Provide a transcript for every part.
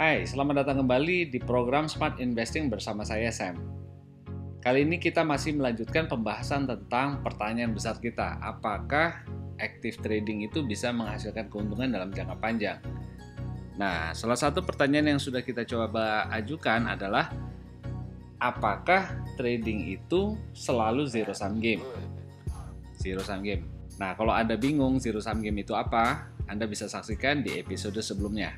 Hai, selamat datang kembali di program Smart Investing bersama saya Sam. Kali ini kita masih melanjutkan pembahasan tentang pertanyaan besar kita. Apakah active trading itu bisa menghasilkan keuntungan dalam jangka panjang? Nah, salah satu pertanyaan yang sudah kita coba ajukan adalah apakah trading itu selalu zero sum game? Zero sum game. Nah, kalau Anda bingung zero sum game itu apa, Anda bisa saksikan di episode sebelumnya.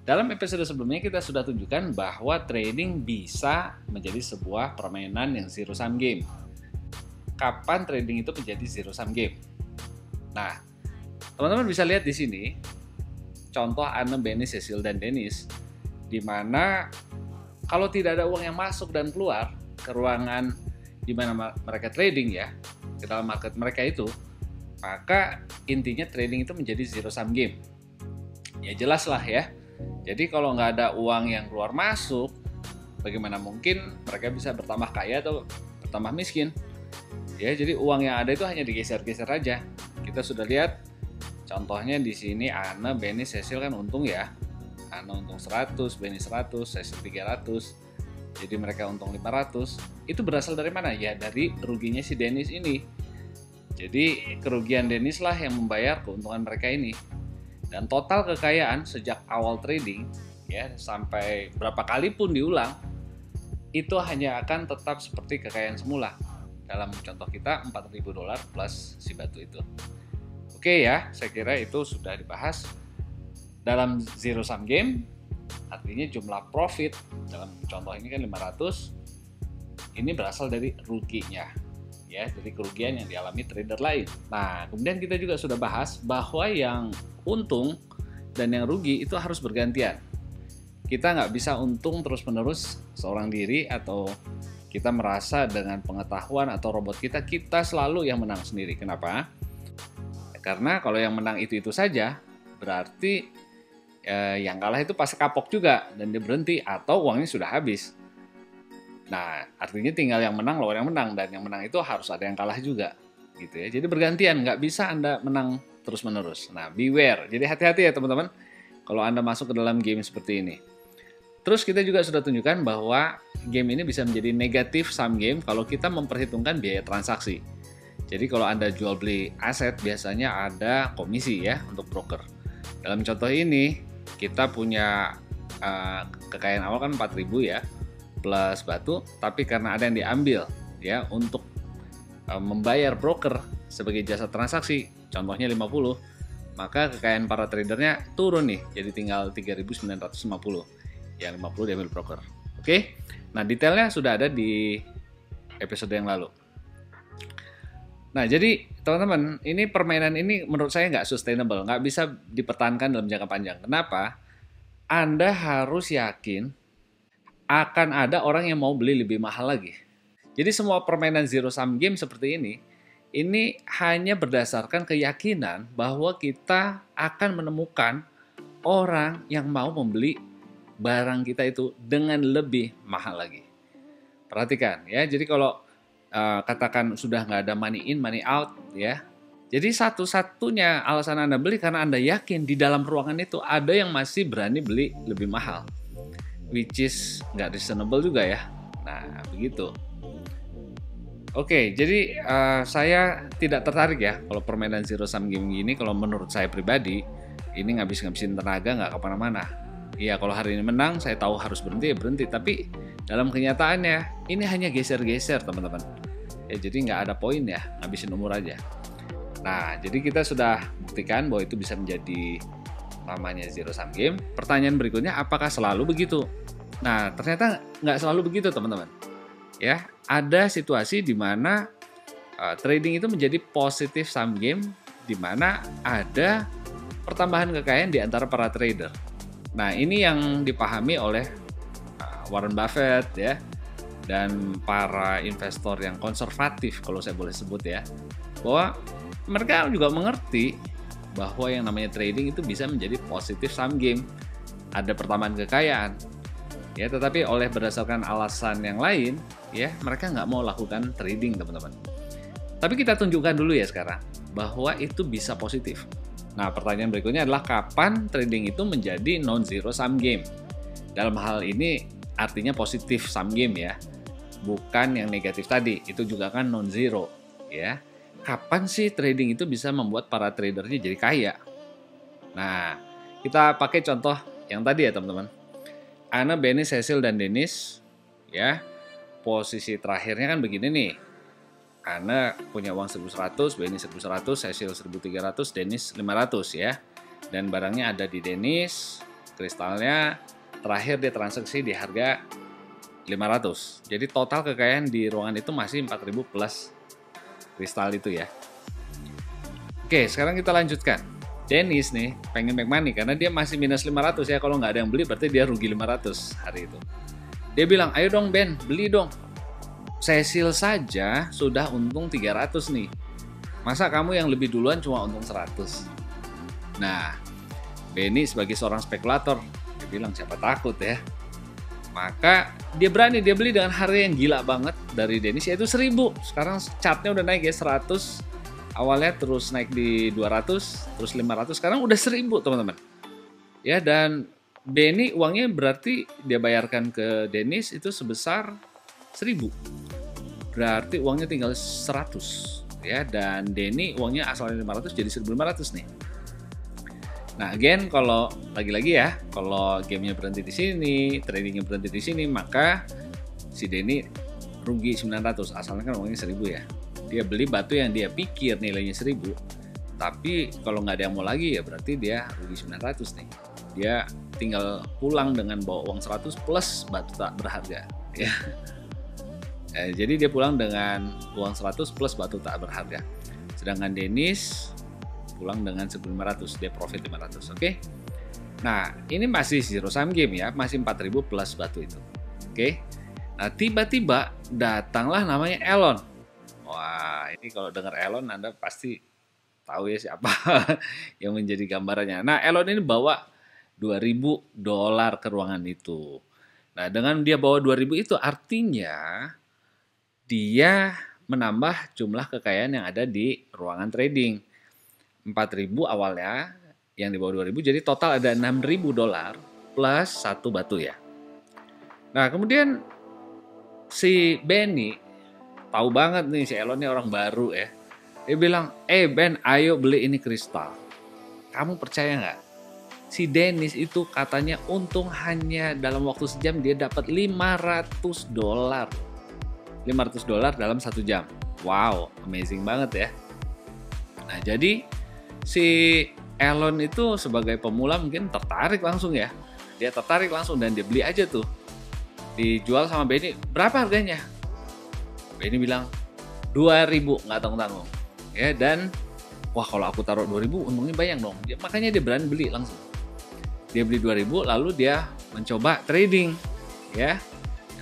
Dalam episode sebelumnya kita sudah tunjukkan bahwa trading bisa menjadi sebuah permainan yang zero sum game. Kapan trading itu menjadi zero sum game? Nah, teman-teman bisa lihat di sini contoh Anne, Benny, Cecil, dan Dennis, di mana kalau tidak ada uang yang masuk dan keluar ke ruangan di mana mereka trading ya, ke dalam market mereka itu, maka intinya trading itu menjadi zero sum game. Ya jelas lah ya. Jadi kalau nggak ada uang yang keluar masuk, bagaimana mungkin mereka bisa bertambah kaya atau bertambah miskin? Ya, jadi uang yang ada itu hanya digeser-geser aja. Kita sudah lihat contohnya di sini Anne, Benny, Cecil kan untung ya. Anne untung 100, Benny 100, Cecil 300. Jadi mereka untung 500. Itu berasal dari mana? Ya dari ruginya si Dennis ini. Jadi kerugian Dennis lah yang membayar keuntungan mereka ini. Dan total kekayaan sejak awal trading ya sampai berapa kali pun diulang itu hanya akan tetap seperti kekayaan semula. Dalam contoh kita $4.000 plus si batu itu. Oke ya, saya kira itu sudah dibahas. Dalam zero sum game artinya jumlah profit dalam contoh ini kan 500 ini berasal dari ruginya. Ya, dari kerugian yang dialami trader lain. Nah, kemudian kita juga sudah bahas bahwa yang untung dan yang rugi itu harus bergantian. Kita nggak bisa untung terus-menerus seorang diri atau kita merasa dengan pengetahuan atau robot kita selalu yang menang sendiri. Kenapa? Karena kalau yang menang itu saja, berarti yang kalah itu pasti kapok juga dan dia berhenti atau uangnya sudah habis. Nah, artinya tinggal yang menang lawan yang menang, dan yang menang itu harus ada yang kalah juga, gitu ya. Jadi bergantian, nggak bisa Anda menang terus-menerus. Nah, beware. Jadi hati-hati ya teman-teman, kalau Anda masuk ke dalam game seperti ini. Terus kita juga sudah tunjukkan bahwa game ini bisa menjadi negatif sum game kalau kita memperhitungkan biaya transaksi. Jadi kalau Anda jual beli aset, biasanya ada komisi ya untuk broker. Dalam contoh ini, kita punya kekayaan awal kan 4.000 ya. Plus batu, tapi karena ada yang diambil ya untuk membayar broker sebagai jasa transaksi, contohnya 50, maka kekayaan para tradernya turun nih, jadi tinggal 3.950, yang 50 diambil broker. Oke, nah detailnya sudah ada di episode yang lalu. Nah jadi teman-teman, ini permainan ini menurut saya nggak sustainable, nggak bisa dipertahankan dalam jangka panjang. Kenapa? Anda harus yakin akan ada orang yang mau beli lebih mahal lagi. Jadi semua permainan zero sum game seperti ini hanya berdasarkan keyakinan bahwa kita akan menemukan orang yang mau membeli barang kita itu dengan lebih mahal lagi. Perhatikan ya, jadi kalau katakan sudah nggak ada money in, money out ya. Jadi satu-satunya alasan Anda beli karena Anda yakin di dalam ruangan itu ada yang masih berani beli lebih mahal. Which is nggak reasonable juga ya. Nah, begitu. Oke, jadi saya tidak tertarik ya kalau permainan zero sum game gini. Kalau menurut saya pribadi, ini ngabisin tenaga nggak kemana-mana. Iya, kalau hari ini menang, saya tahu harus berhenti ya berhenti. Tapi dalam kenyataannya, ini hanya geser-geser teman-teman. Ya, jadi nggak ada poin ya, ngabisin umur aja. Nah, jadi kita sudah buktikan bahwa itu bisa menjadi namanya zero sum game. Pertanyaan berikutnya, apakah selalu begitu? Nah, ternyata nggak selalu begitu teman-teman. Ya, ada situasi di mana trading itu menjadi positive sum game, di mana ada pertambahan kekayaan di antara para trader. Nah, ini yang dipahami oleh Warren Buffett ya, dan para investor yang konservatif kalau saya boleh sebut ya, bahwa mereka juga mengerti bahwa yang namanya trading itu bisa menjadi positive sum game. Ada pertambahan kekayaan. Ya, tetapi oleh berdasarkan alasan yang lain, ya mereka nggak mau lakukan trading, teman-teman. Tapi kita tunjukkan dulu ya sekarang bahwa itu bisa positif. Nah, pertanyaan berikutnya adalah kapan trading itu menjadi non-zero sum game? Dalam hal ini artinya positif sum game ya, bukan yang negatif tadi. Itu juga kan non-zero ya. Kapan sih trading itu bisa membuat para tradernya jadi kaya? Nah, kita pakai contoh yang tadi ya teman-teman. Ana, Benny, Cecil, dan Dennis ya. Posisi terakhirnya kan begini nih. Ana punya uang 1.100, Benny 1.100, Cecil 1.300, Dennis 500 ya. Dan barangnya ada di Dennis, kristalnya terakhir dia transaksi di harga 500. Jadi total kekayaan di ruangan itu masih 4.000 plus kristal itu ya. Oke, sekarang kita lanjutkan. Dennis nih pengen make money karena dia masih minus 500 ya. Kalau nggak ada yang beli berarti dia rugi 500 hari itu. Dia bilang, ayo dong Ben, beli dong. Cecil saja sudah untung 300 nih. Masa kamu yang lebih duluan cuma untung 100? Nah, Benny sebagai seorang spekulator, dia bilang siapa takut ya. Maka dia berani, dia beli dengan harga yang gila banget dari Dennis, yaitu 1000. Sekarang chartnya udah naik ya, 100. Awalnya terus naik di 200, terus 500, sekarang udah 1000 teman-teman. Ya, dan Benny uangnya berarti dia bayarkan ke Dennis itu sebesar 1000. Berarti uangnya tinggal 100 ya, dan Denny uangnya asalnya 500 jadi 1500 nih. Nah, again kalau lagi-lagi ya, kalau gamenya berhenti di sini, tradingnya berhenti di sini, maka si Denny rugi 900, asalnya kan uangnya 1000 ya. Dia beli batu yang dia pikir nilainya 1000, tapi kalau nggak ada yang mau lagi ya berarti dia rugi 900 nih. Dia tinggal pulang dengan bawa uang 100 plus batu tak berharga ya. Jadi dia pulang dengan uang 100 plus batu tak berharga. Sedangkan Dennis pulang dengan 1.500, dia profit 500, oke? Nah, ini masih zero sum game ya, masih 4.000 plus batu itu. Oke. Nah, tiba-tiba datanglah namanya Elon. Wah, ini kalau dengar Elon Anda pasti tahu ya siapa yang menjadi gambarannya. Nah, Elon ini bawa $2.000 ke ruangan itu. Nah, dengan dia bawa 2.000 itu artinya dia menambah jumlah kekayaan yang ada di ruangan trading. 4.000 awalnya, yang di bawah 2.000, jadi total ada $6.000 plus 1 batu ya. Nah, kemudian si Benny tahu banget nih si Elon ini orang baru ya. Dia bilang, Ben, ayo beli ini kristal. Kamu percaya nggak? Si Dennis itu katanya untung hanya dalam waktu sejam dia dapat $500. $500 dalam 1 jam. Wow, amazing banget ya. Nah, jadi si Elon itu sebagai pemula mungkin tertarik langsung ya. Dia tertarik langsung dan dia beli aja tuh. Dijual sama Benny, berapa harganya? Benny bilang 2.000, nggak tanggung-tanggung. Ya, dan wah kalau aku taruh 2.000 untungnya banyak dong. Makanya dia berani beli langsung. Dia beli 2.000 lalu dia mencoba trading. Ya.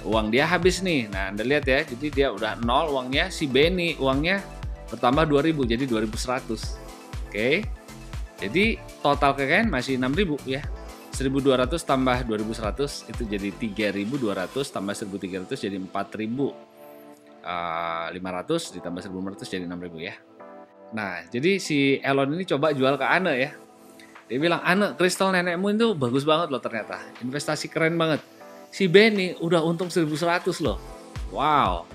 Uang dia habis nih. Nah, Anda lihat ya. Jadi dia udah 0 uangnya, si Benny uangnya bertambah 2.000 jadi 2.100. Oke. Jadi total kekayaan masih 6.000 ya. 1.200 tambah 2.100 itu jadi 3.200 tambah 1.300 jadi 4.500 ditambah 1.500 jadi 6.000 ya. Nah, jadi si Elon ini coba jual ke Ane ya. Dia bilang, Ane, kristal nenekmu itu bagus banget loh ternyata. Investasi keren banget. Si Benny udah untung 1.100 loh. Wow.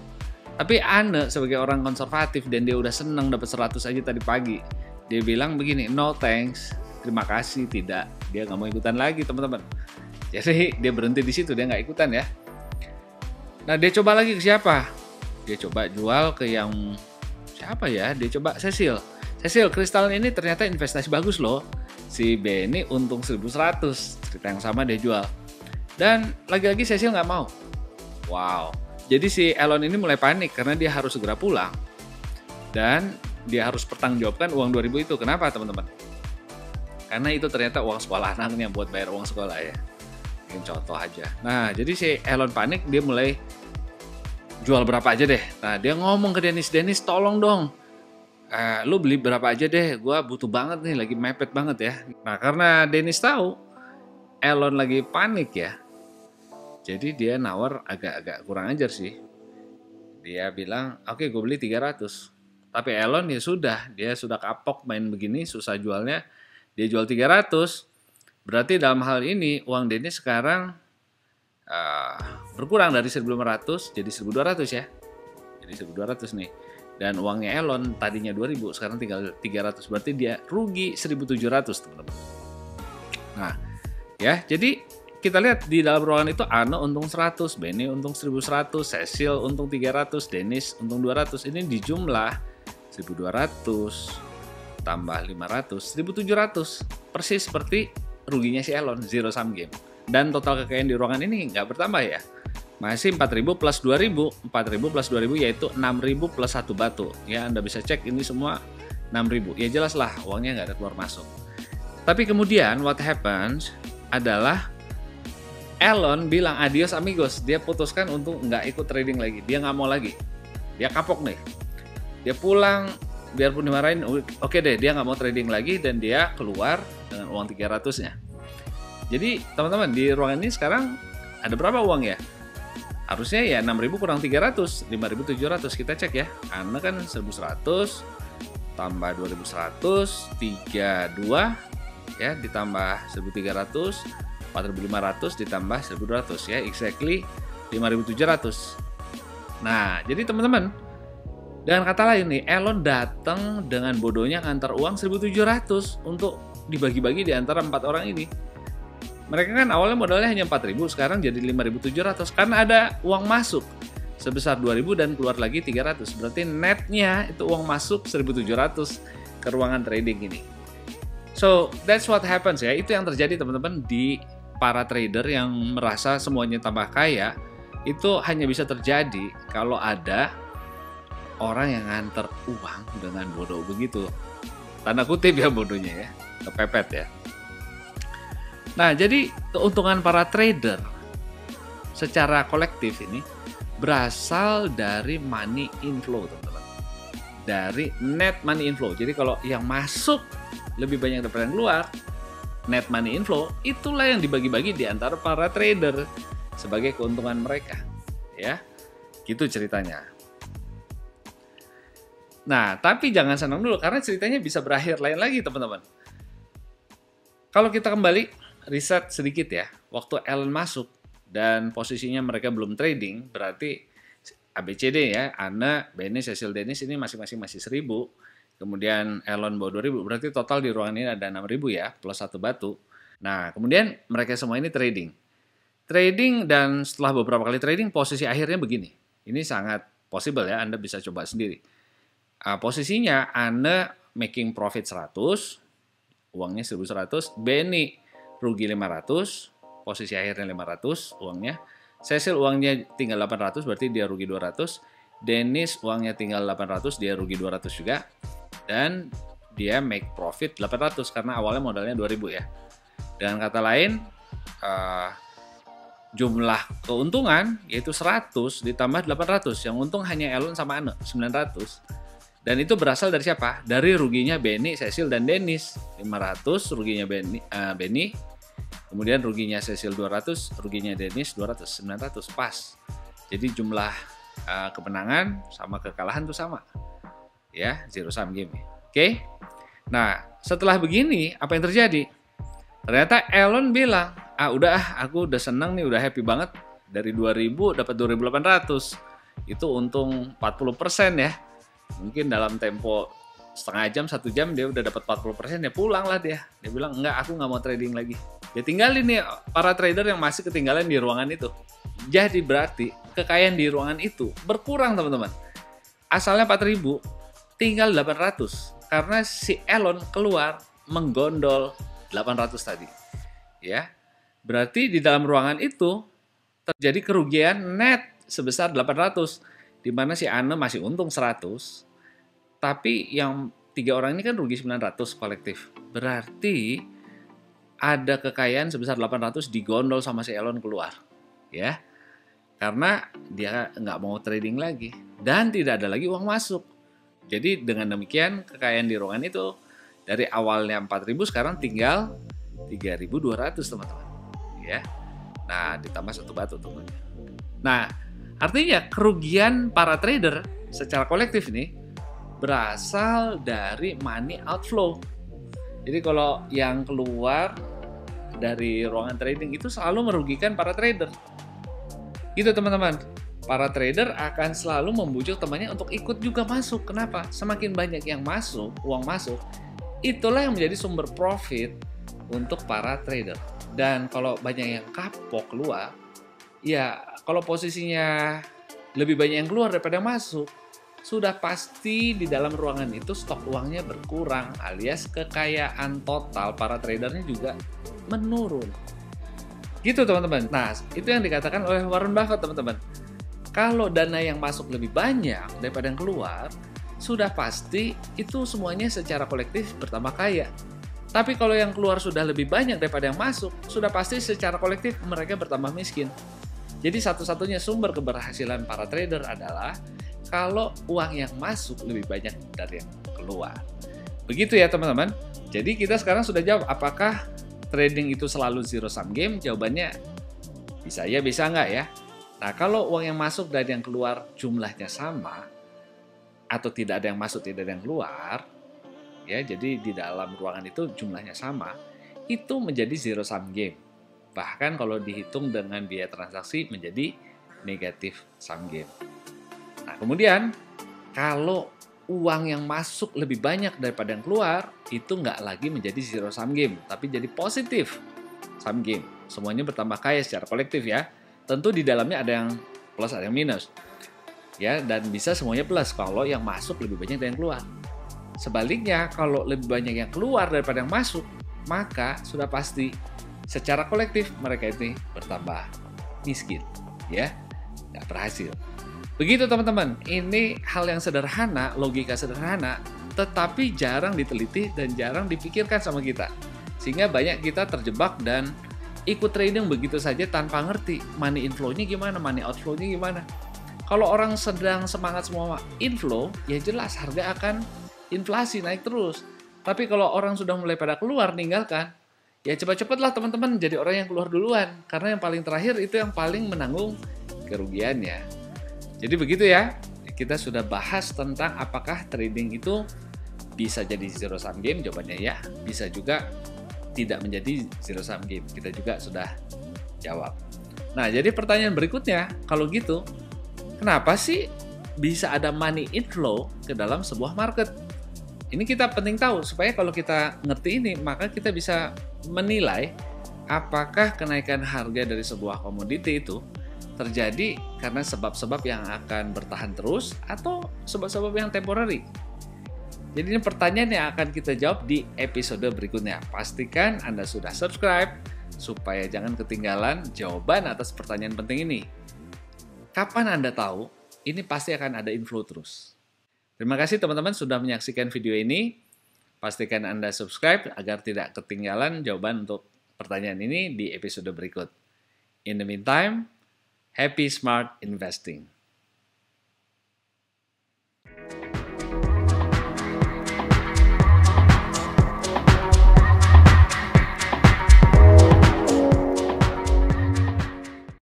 Tapi Ane sebagai orang konservatif dan dia udah seneng dapat 100 aja tadi pagi. Dia bilang begini, no thanks. Terima kasih, tidak. Dia nggak mau ikutan lagi teman-teman. Jadi dia berhenti di situ, dia nggak ikutan ya. Nah, dia coba lagi ke siapa? Dia coba jual ke yang siapa ya? Dia coba Cecil. Cecil, kristal ini ternyata investasi bagus loh. Si Benny untung 1.100. Cerita yang sama dia jual. Dan lagi-lagi Cecil nggak mau. Wow. Jadi si Elon ini mulai panik karena dia harus segera pulang. Dan dia harus pertanggungjawabkan uang 2.000 itu. Kenapa teman-teman? Karena itu ternyata uang sekolah anaknya buat bayar uang sekolah ya. Ini contoh aja. Nah, jadi si Elon panik, dia mulai jual berapa aja deh. Nah, dia ngomong ke Dennis, tolong dong. Lu beli berapa aja deh, gue butuh banget nih, lagi mepet banget ya. Nah, karena Dennis tahu Elon lagi panik ya, Jadi dia nawar agak-agak kurang ajar sih. Dia bilang, oke, gue beli 300. Tapi Elon ya sudah, dia sudah kapok main begini, susah jualnya, dia jual 300. Berarti dalam hal ini uang Dennis sekarang berkurang dari 1.500 jadi 1.200 ya. Jadi 1.200 nih. Dan uangnya Elon tadinya 2.000, sekarang tinggal 300. Berarti dia rugi 1.700, teman-teman. Nah, ya, jadi kita lihat di dalam ruangan itu Anne untung 100, Benny untung 1.100, Cecil untung 300, Dennis untung 200. Ini di jumlah 1.200 tambah 500, 1.700. Persis seperti ruginya si Elon, zero sum game. Dan total kekayaan di ruangan ini nggak bertambah ya. Masih 4.000 plus 2.000, 4.000 plus 2.000 yaitu 6.000 plus 1 batu. Ya, Anda bisa cek ini semua 6.000. Ya jelas lah uangnya nggak ada keluar masuk. Tapi kemudian what happens adalah Elon bilang adios amigos. Dia putuskan untuk nggak ikut trading lagi. Dia nggak mau lagi. Dia kapok nih. Dia pulang, biarpun dimarahin, oke deh, dia nggak mau trading lagi dan dia keluar dengan uang 300-nya. Jadi teman-teman, di ruangan ini sekarang ada berapa uang ya? Harusnya ya 6.000 kurang 300, 5.700. Kita cek ya. Anne kan 1.100 tambah 2.100, 32 ya, ditambah 1.300, 4.500 ditambah 1.200 ya, exactly 5.700. Nah, jadi teman-teman, dengan kata lain nih, Elon datang dengan bodohnya ngantar uang 1.700 untuk dibagi-bagi di antara 4 orang ini. Mereka kan awalnya modalnya hanya 4.000, sekarang jadi 5.700 karena ada uang masuk sebesar 2.000 dan keluar lagi 300. Berarti netnya itu uang masuk 1.700 ke ruangan trading ini. So, that's what happens ya. Itu yang terjadi teman-teman di para trader yang merasa semuanya tambah kaya. Itu hanya bisa terjadi kalau ada orang yang nganter uang dengan bodoh begitu. Tanda kutip ya bodohnya ya, kepepet ya. Nah, jadi keuntungan para trader secara kolektif ini berasal dari money inflow, teman-teman. Dari net money inflow. Jadi kalau yang masuk lebih banyak daripada yang keluar, net money inflow itulah yang dibagi-bagi di antara para trader sebagai keuntungan mereka. Ya, gitu ceritanya. Nah, tapi jangan senang dulu karena ceritanya bisa berakhir lain lagi, teman-teman. Kalau kita kembali riset sedikit ya, waktu Elon masuk dan posisinya mereka belum trading, berarti ABCD ya, Anne, Benny, Cecil, Dennis ini masing-masing masih 1.000, kemudian Elon bawa 2.000, berarti total di ruangan ini ada 6.000 ya, plus 1 batu. Nah, kemudian mereka semua ini trading. Trading dan setelah beberapa kali trading, posisi akhirnya begini. Ini sangat possible ya, Anda bisa coba sendiri. Posisinya Anne making profit 100, uangnya 1.100, Benny rugi 500, posisi akhirnya 500 uangnya. Cecil uangnya tinggal 800, berarti dia rugi 200. Dennis uangnya tinggal 800, dia rugi 200 juga. Dan dia make profit 800 karena awalnya modalnya 2.000 ya. Dengan kata lain, jumlah keuntungan yaitu 100 ditambah 800. Yang untung hanya Elon sama Anne, 900. Dan itu berasal dari siapa? Dari ruginya Benny, Cecil, dan Dennis. 500 ruginya Benny, kemudian ruginya Cecil 200, ruginya Dennis 200, 900 pas. Jadi jumlah kemenangan sama kekalahan tuh sama. Ya, zero sum game. Oke. Nah, setelah begini apa yang terjadi? Ternyata Elon bilang, udah aku udah seneng nih, udah happy banget. Dari 2.000 dapat 2.800. Itu untung 40% ya. Mungkin dalam tempo setengah jam, 1 jam dia udah dapat 40%, ya pulang lah dia. Dia bilang, enggak, aku nggak mau trading lagi. Dia tinggalin nih para trader yang masih ketinggalan di ruangan itu. Jadi berarti kekayaan di ruangan itu berkurang, teman-teman. Asalnya 4.000, tinggal 800. Karena si Elon keluar menggondol 800 tadi. Ya, berarti di dalam ruangan itu terjadi kerugian net sebesar 800. Di mana si Anne masih untung 100, tapi yang 3 orang ini kan rugi 900 kolektif. Berarti ada kekayaan sebesar 800 digondol sama si Elon keluar. Ya, karena dia nggak mau trading lagi. Dan tidak ada lagi uang masuk. Jadi dengan demikian kekayaan di ruangan itu dari awalnya 4.000 sekarang tinggal 3.200, teman-teman. Ya. Nah, ditambah 1 batu tentunya. Nah, artinya kerugian para trader secara kolektif ini berasal dari money outflow. Jadi kalau yang keluar dari ruangan trading itu selalu merugikan para trader. Gitu teman-teman. Para trader akan selalu membujuk temannya untuk ikut juga masuk. Kenapa? Semakin banyak yang masuk, uang masuk, itulah yang menjadi sumber profit untuk para trader. Dan kalau banyak yang kapok keluar, ya kalau posisinya lebih banyak yang keluar daripada yang masuk, sudah pasti di dalam ruangan itu stok uangnya berkurang, alias kekayaan total para tradernya juga menurun. Gitu teman-teman. Nah, itu yang dikatakan oleh Warren Buffett teman-teman. Kalau dana yang masuk lebih banyak daripada yang keluar, sudah pasti itu semuanya secara kolektif bertambah kaya. Tapi kalau yang keluar sudah lebih banyak daripada yang masuk, sudah pasti secara kolektif mereka bertambah miskin. Jadi satu-satunya sumber keberhasilan para trader adalah kalau uang yang masuk lebih banyak dari yang keluar. Begitu ya teman-teman. Jadi kita sekarang sudah jawab apakah trading itu selalu zero sum game? Jawabannya bisa ya, bisa nggak ya. Nah, kalau uang yang masuk dan yang keluar jumlahnya sama, atau tidak ada yang masuk, tidak ada yang keluar, ya, jadi di dalam ruangan itu jumlahnya sama, itu menjadi zero sum game. Bahkan kalau dihitung dengan biaya transaksi menjadi negative sum game. Nah, kemudian kalau uang yang masuk lebih banyak daripada yang keluar, itu nggak lagi menjadi zero sum game, tapi jadi positive sum game. Semuanya bertambah kaya secara kolektif ya. Tentu di dalamnya ada yang plus, ada yang minus. Ya, dan bisa semuanya plus kalau yang masuk lebih banyak dari yang keluar. Sebaliknya, kalau lebih banyak yang keluar daripada yang masuk, maka sudah pasti secara kolektif mereka ini bertambah miskin, ya, nggak berhasil. Begitu teman-teman, ini hal yang sederhana, logika sederhana, tetapi jarang diteliti dan jarang dipikirkan sama kita. Sehingga banyak kita terjebak dan ikut trading begitu saja tanpa ngerti money inflow-nya gimana, money outflow-nya gimana. Kalau orang sedang semangat semua inflow, ya jelas harga akan inflasi naik terus. Tapi kalau orang sudah mulai pada keluar, ninggalkan, ya cepat-cepatlah teman-teman jadi orang yang keluar duluan. Karena yang paling terakhir itu yang paling menanggung kerugiannya. Jadi begitu ya, kita sudah bahas tentang apakah trading itu bisa jadi zero sum game, jawabannya ya. Bisa juga tidak menjadi zero sum game. Kita juga sudah jawab. Nah, jadi pertanyaan berikutnya, kalau gitu, kenapa sih bisa ada money inflow ke dalam sebuah market? Ini kita penting tahu, supaya kalau kita ngerti ini, maka kita bisa menilai apakah kenaikan harga dari sebuah komoditi itu terjadi karena sebab-sebab yang akan bertahan terus atau sebab-sebab yang temporary. Jadi ini pertanyaan yang akan kita jawab di episode berikutnya. Pastikan Anda sudah subscribe supaya jangan ketinggalan jawaban atas pertanyaan penting ini. Kapan Anda tahu? Ini pasti akan ada inflow terus. Terima kasih teman-teman sudah menyaksikan video ini. Pastikan Anda subscribe agar tidak ketinggalan jawaban untuk pertanyaan ini di episode berikut. In the meantime, happy smart investing.